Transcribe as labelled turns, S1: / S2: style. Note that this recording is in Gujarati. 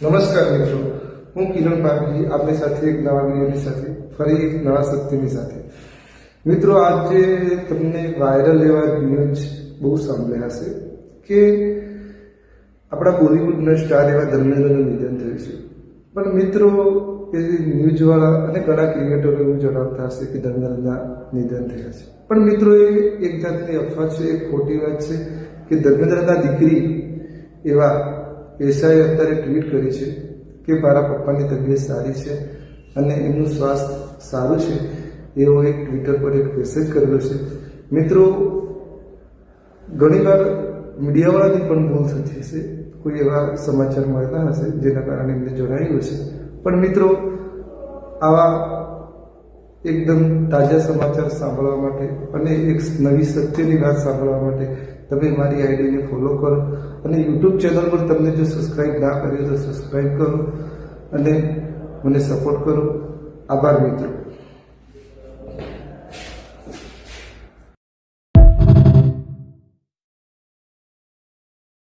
S1: નમસ્કાર મિત્રો, હું કિરણ પારકી આપની સાથે એક નવા વિડીયોની સાથે ફરી એક નવા સત્યની સાથે. મિત્રો, આજે તમને વાયરલ એવા ન્યૂઝ બહુ સાંભળ્યા હશે કે આપણા બોલિવૂડના સ્ટાર એવા ધર્મેન્દ્રનું નિધન થયું છે. પણ મિત્રો, એ ન્યૂઝવાળા અને ઘણા ક્રિએટરો એવું જણાવતા હશે કે ધર્મેન્દ્રના નિધન થયા છે. પણ મિત્રો, એ એક જાતની અફવા છે, એક ખોટી વાત છે કે ધર્મેન્દ્રના દીકરી એવા એશાએ અત્યારે ટ્વીટ કરી છે કે મારા પપ્પાની તબિયત સારી છે અને એમનું સ્વાસ્થ્ય સારું છે. એવો એક ટ્વિટર પર એક મેસેજ કરેલો છે. મિત્રો, ઘણીવાર મીડિયાવાળાની પણ ભૂલ થતી હશે, કોઈ એવા સમાચાર મળતા હશે જેના કારણે એમને જણાવ્યું છે. પણ મિત્રો, આવા એકદમ તાજા સમાચાર સાંભળવા માટે અને એક નવી સત્યની વાત સાંભળવા માટે તમે મારી આઈડીને ફોલો કરો અને યુટ્યુબ ચેનલ પર તમને જો સબસ્ક્રાઈબ ના કર્યું તો સબસ્ક્રાઈબ કરો અને મને સપોર્ટ કરો. આભાર મિત્રો.